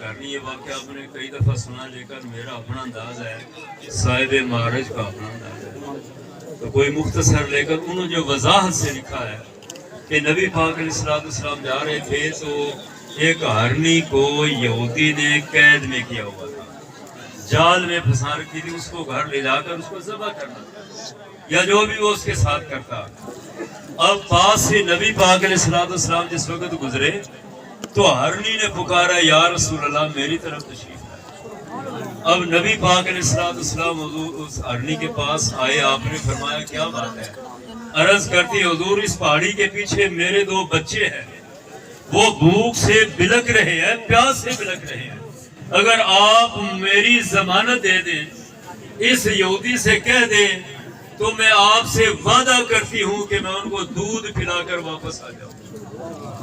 करनी। ये वाक़या आपने कई दफ़ा सुना, लेकिन मेरा अपना अंदाज़ है, साहिब मारज का अपना अंदाज़ है। तो कोई मुख्तसर, लेकर उन्होंने जो वजाहत से लिखा है कि नबी पाक अलैहिस्सलाम जा रहे थे तो एक हरनी को यहूदी ने कैद में किया हुआ था, जाल में फंसा रखी थी, उसको घर ले जाकर उसको ज़बह करना या जो भी वो उसके साथ करता। अब पास से नबी पाक अलैहिस्सलाम जिस वक्त गुजरे तो हरनी ने पुकारा, या रसूल अल्लाह मेरी तरफ तशरीफ लाए। अब नबी पाक अलैहिस्सलाम उस हरनी के पास आए, आपने फरमाया क्या बात है? अर्ज करती, हुजूर इस पहाड़ी के पीछे मेरे 2 बच्चे हैं, वो भूख से बिलक रहे हैं, प्यास से बिलक रहे हैं, अगर आप मेरी जमानत दे दें, इस यहूदी से कह दें तो मैं आपसे वादा करती हूँ कि मैं उनको दूध पिलाकर वापस आ जाऊँ।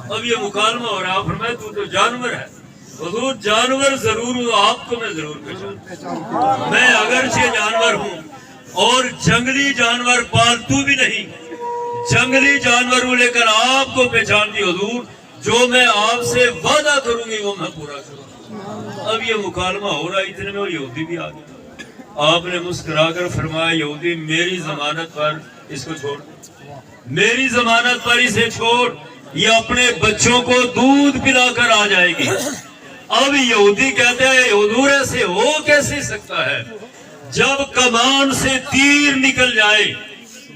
अब ये मुकालमा हो रहा है, फरमाया तू तो जानवर है। हुजूर जानवर जरूर हूँ, आपको मैं जरूर पहचानूं। मैं अगरचे जानवर हूँ और जंगली जानवर पालतू भी नहीं, जंगली जानवर हूँ, लेकर आपको पहचानती हुजूर, जो मैं आपसे वादा करूंगी वो मैं पूरा करूंगा। अब ये मुकालमा हो रहा है, इतने में वो यहूदी भी आ गया। आपने मुस्कुराकर फरमाया, यहूदी मेरी जमानत पर इसको छोड़, मेरी जमानत पर इसे छोड़, ये अपने बच्चों को दूध पिलाकर आ जाएगी। अब यहूदी कहते हैं, हुजूर ऐसे हो कैसे सकता है? जब कमान से तीर निकल जाए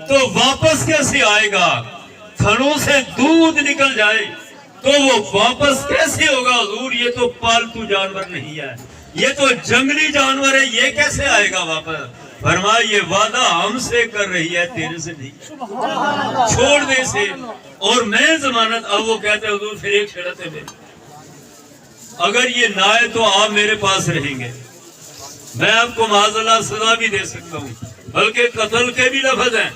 तो वापस कैसे आएगा? थनों से दूध निकल जाए तो वो वापस कैसे होगा? हुजूर ये तो पालतू जानवर नहीं है, ये तो जंगली जानवर है, ये कैसे आएगा वापस? फरमाया ये वादा हमसे कर रही है, तेरे से नहीं, छोड़ दे इसे और मैं जमानत। अब वो कहते हैं, हुजूर फिर एक शर्त है मेरी, अगर ये ना आए तो आप मेरे पास रहेंगे, मैं आपको माज़अल्लाह सजा भी दे सकता हूँ, बल्कि कत्ल के भी लफ्ज़ हैं।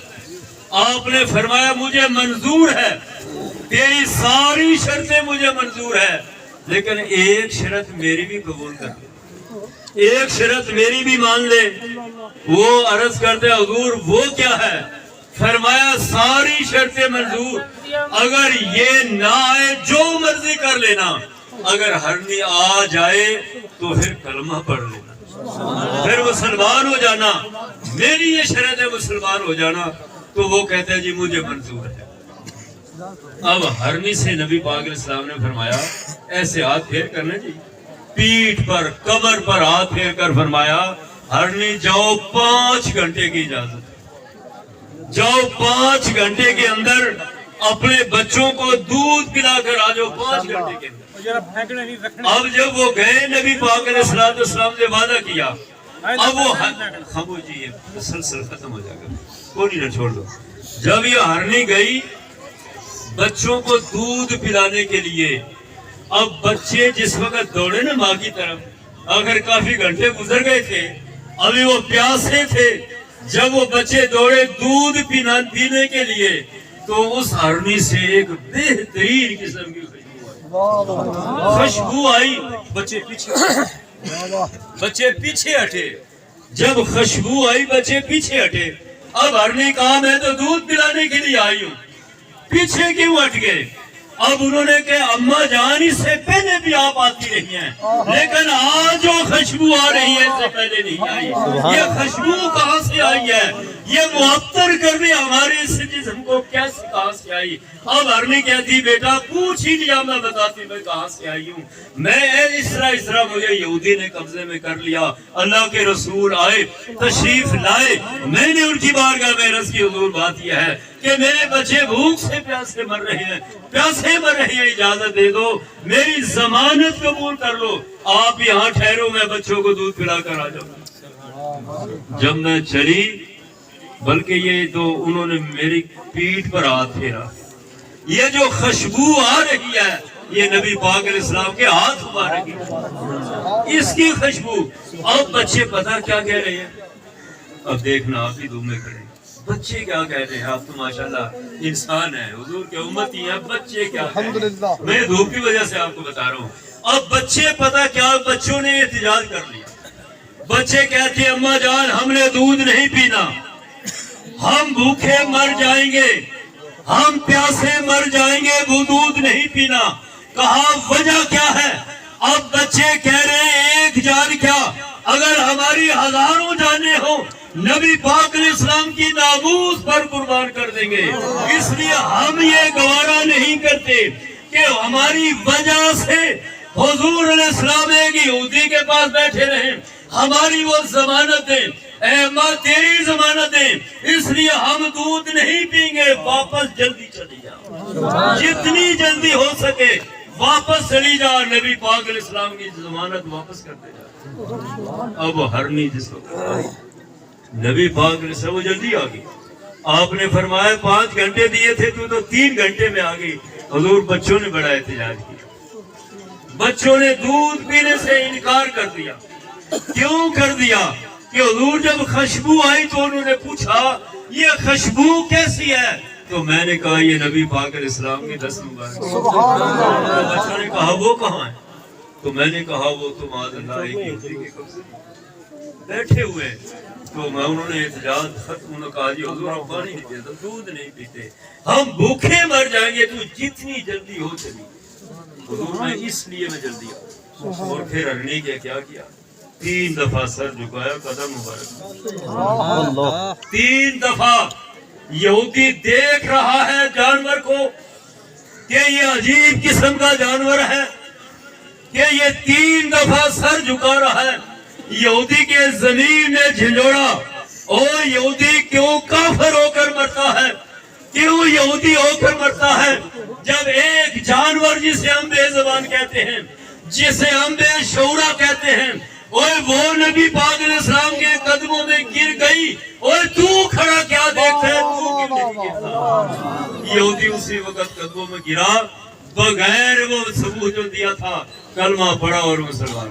आपने फरमाया मुझे मंजूर है, तेरी सारी शर्तें मुझे मंजूर है, लेकिन एक शर्त मेरी भी कबूल कर ले, एक शर्त मेरी भी मान ले। वो अर्ज करते हुजूर वो क्या है? फरमाया सारी शर्तें मंजूर, अगर ये ना आए जो मर्जी कर लेना, अगर हरनी आ जाए तो फिर कलमा पढ़ लेना, फिर मुसलमान हो जाना, मेरी ये शर्त है मुसलमान हो जाना। तो वो कहते हैं जी मुझे मंजूर है। अब हरनी से नबी पाक अलैहिस्सलाम ने फरमाया ऐसे हाथ फेर करने जी, पीठ पर कमर पर हाथ फेर कर फरमाया, हरनी जाओ 5 घंटे की इजाजत, जाओ 5 घंटे के अंदर अपने बच्चों को दूध पिलाकर आ जाओ, 5 घंटे के अंदर। अब जब वो गए, नबी पाक अलैहिस्सलाम ने वादा किया, अब वो खामोशी ये मुसलसल खत्म हो जाएगा, कोई ना छोड़ दो। जब ये हरनी गई बच्चों को दूध पिलाने के लिए, अब बच्चे जिस वक्त दौड़े ना माँ की तरफ, अगर काफी घंटे गुजर गए थे, अभी वो प्यासे थे, जब वो बच्चे दौड़े दूध पीने के लिए, तो उस हरनी से एक बेहतरीन किस्म की खुशबू आई। बच्चे पीछे हटे, जब खुशबू आई बच्चे पीछे हटे। अब हरनी कहा मैं तो दूध पिलाने के लिए आई हूँ, पीछे क्यों हट गए? अब उन्होंने कहा अम्मा जान इससे पहले भी आप आती रही हैं, लेकिन आज जो खुशबू आ रही है इससे पहले नहीं आई। ये खुशबू कहाँ से आई है? ये मुअत्तर करने हमारे इस जिस्म को कैसे कहाँ से आई? अब हरनी कहती बेटा पूछ ही लिया, मैं बताती मैं कहाँ से आई हूँ। मैं इस तरह मुझे यहूदी ने कब्जे में कर लिया, अल्लाह के रसूल आए तशरीफ लाए, मैंने उनकी बारगाह में अर्ज़ की हुजूर बात यह है कि मेरे बच्चे भूख से प्यासे मर रहे हैं, प्यासे मर रहे हैं, इजाजत दे दो, मेरी जमानत कबूल कर लो, आप यहाँ ठहरो, मैं बच्चों को दूध पिला कर आ जाऊंगा। जब मैं चली, बल्कि ये तो उन्होंने मेरी पीठ पर हाथ फेरा, ये जो खुशबू आ रही है ये नबी पाक अलैहिस्सलाम के हाथ मुबारक की, इसकी खुशबू। अब बच्चे पता क्या कह रहे हैं, अब देखना आप ही धूम में खड़े, बच्चे क्या कह रहे हैं? आप तो माशाल्लाह इंसान है, हुजूर के उम्मती हैं, बच्चे क्या कह रहे हैं? मैं धूप की वजह से आपको बता रहा हूँ। अब बच्चे पता क्या, बच्चों ने एहतिजाज कर लिया। बच्चे कहते अम्मा जान हमने दूध नहीं पीना, हम भूखे मर जाएंगे, हम प्यासे मर जाएंगे, वो दूध नहीं पीना। कहा वजह क्या है? اب بچے کہہ رہے ہیں ایک جان کیا، اگر ہماری ہزاروں جانیں ہوں نبی پاک علیہ السلام کی ناموس پر قربان کر دیں گے۔ اس لیے ہم یہ گوارا نہیں کرتے کہ ہماری وجہ سے حضور علیہ السلام ایک یہودی کے پاس بیٹھے رہیں، ہماری وہ ضمانت دیں، اے ماں تیری ضمانت دیں، اس لیے ہم دودھ نہیں پئیں گے، واپس جلدی چلی جاؤ، جتنی جلدی ہو سکے واپس چلی جا، نبی پاک علیہ السلام کی ضمانت واپس کرتے جا۔ اب ہرنی جس وقت نبی پاک علیہ السلام وہ جلدی آ گئی، آپ نے فرمایا 5 گھنٹے دیے تھے تو 3 گھنٹے میں آ گئی۔ حضور بچوں نے بڑا احتجاج کیا، بچوں نے دودھ پینے سے انکار کر دیا۔ کیوں کر دیا؟ کہ حضور جب خوشبو آئی تو انہوں نے پوچھا یہ خوشبو کیسی ہے؟ تو میں نے کہا یہ نبی پاک علیہ السلام کی دست مبارک۔ بچوں نے کہا وہ کہاں ہے؟ تو میں نے کہا وہ تو معاذ اللہ ایک یہودی کے قبضے بیٹھے ہوئے۔ تو میں انہوں نے احتجاج ختم، انہوں نے کہا جی حضور ہم پانی نہیں پیتے، دودھ نہیں پیتے، ہم بھوکے مر جائیں گے، تو جتنی جلدی ہو چلی۔ حضور میں اس لیے میں جلدی آؤں۔ اور پھر ہرنی کیا کیا 3 دفعہ سر جھکایا، قدم مبارک 3 دفعہ۔ یہودی دیکھ رہا ہے جانور کو کہ یہ عجیب قسم کا جانور ہے کہ یہ 3 دفعہ سر جھکا رہا ہے۔ یہودی کے زمین نے جھنجھوڑا، او یہودی کیوں کافر ہو کر مرتا ہے، کیوں یہودی ہو کر مرتا ہے، جب ایک جانور جسے ہم بے زبان کہتے ہیں، جسے ہم بے شعورا کہتے ہیں، اوے وہ نبی پاک علیہ السلام کے قدموں میں گر گئی، اوے تو کھڑا کیا دیکھ رہے، تو کیوں نہیں گرتا؟ یہودی اسی وقت قدموں میں گرا، بغیر وہ ثبوت جو دیا تھا، کلمہ پڑھا اور مسلمان